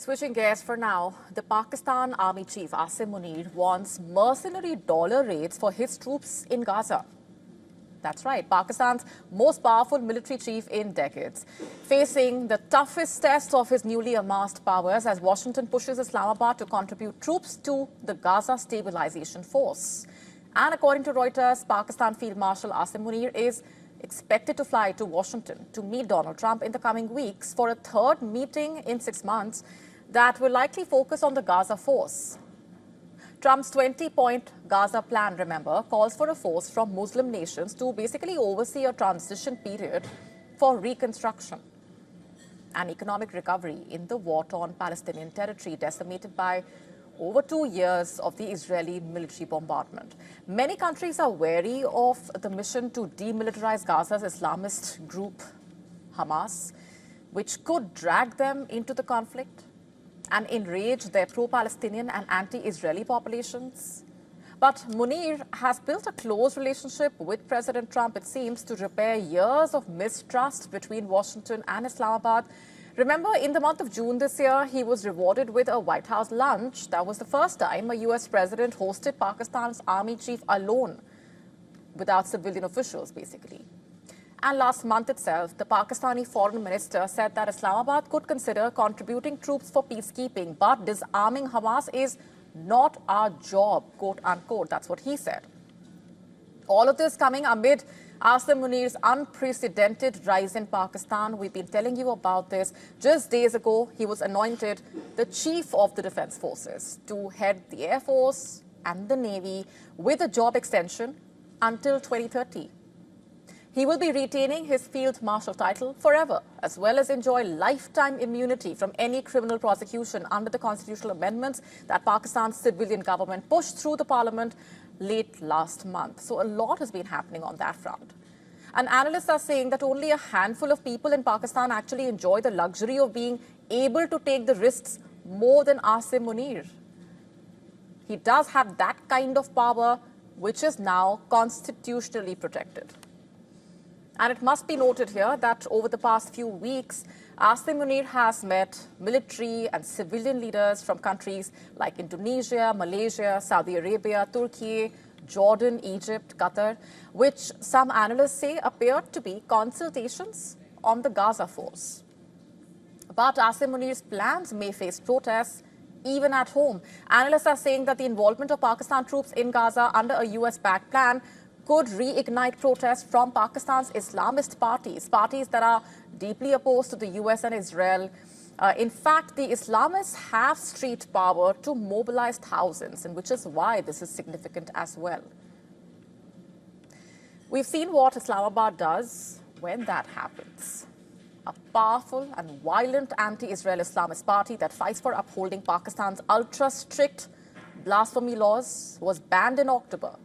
Switching gears for now, the Pakistan Army Chief Asim Munir wants mercenary dollar raids for his troops in Gaza. That's right, Pakistan's most powerful military chief in decades, facing the toughest test of his newly amassed powers as Washington pushes Islamabad to contribute troops to the Gaza stabilisation force. And according to Reuters, Pakistan Field Marshal Asim Munir is expected to fly to Washington to meet Donald Trump in the coming weeks for a third meeting in 6 months that will likely focus on the Gaza force. Trump's 20-point Gaza plan, remember, calls for a force from Muslim nations to basically oversee a transition period for reconstruction and economic recovery in the war-torn Palestinian territory decimated by over 2 years of the Israeli military bombardment. Many countries are wary of the mission to demilitarize Gaza's Islamist group, Hamas, which could drag them into the conflict and enrage their pro-Palestinian and anti-Israeli populations. But Munir has built a close relationship with President Trump, it seems, to repair years of mistrust between Washington and Islamabad. Remember, in the month of June this year, he was rewarded with a White House lunch. That was the first time a U.S. president hosted Pakistan's army chief alone, without civilian officials, basically. And last month itself, the Pakistani foreign minister said that Islamabad could consider contributing troops for peacekeeping, but disarming Hamas is not our job, quote unquote. That's what he said. All of this coming amid Asim Munir's unprecedented rise in Pakistan. We've been telling you about this. Just days ago, he was anointed the chief of the defense forces to head the Air Force and the Navy with a job extension until 2030. He will be retaining his Field Marshal title forever, as well as enjoy lifetime immunity from any criminal prosecution under the constitutional amendments that Pakistan's civilian government pushed through the parliament late last month. So a lot has been happening on that front. And analysts are saying that only a handful of people in Pakistan actually enjoy the luxury of being able to take the risks more than Asim Munir. He does have that kind of power, which is now constitutionally protected. And it must be noted here that over the past few weeks, Asim Munir has met military and civilian leaders from countries like Indonesia, Malaysia, Saudi Arabia, Turkey, Jordan, Egypt, Qatar, which some analysts say appeared to be consultations on the Gaza force. But Asim Munir's plans may face protests even at home. Analysts are saying that the involvement of Pakistan troops in Gaza under a US-backed plan could reignite protests from Pakistan's Islamist parties, parties that are deeply opposed to the US and Israel. In fact, the Islamists have street power to mobilize thousands, and which is why this is significant as well. We've seen what Islamabad does when that happens. A powerful and violent anti-Israel Islamist party that fights for upholding Pakistan's ultra-strict blasphemy laws was banned in October.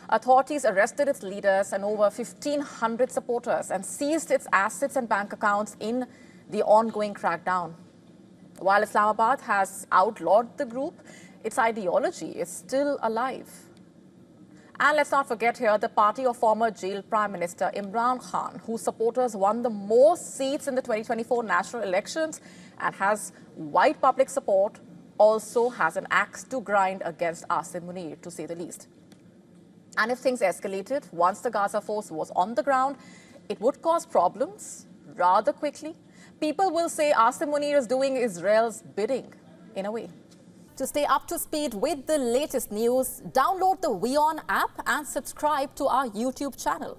Authorities arrested its leaders and over 1,500 supporters and seized its assets and bank accounts in the ongoing crackdown. While Islamabad has outlawed the group, its ideology is still alive. And let's not forget here the party of former jailed Prime Minister Imran Khan, whose supporters won the most seats in the 2024 national elections and has wide public support, also has an axe to grind against Asim Munir, to say the least. And if things escalated once the Gaza force was on the ground, it would cause problems rather quickly. People will say Asim Munir is doing Israel's bidding, in a way. To stay up to speed with the latest news, download the WION app and subscribe to our YouTube channel.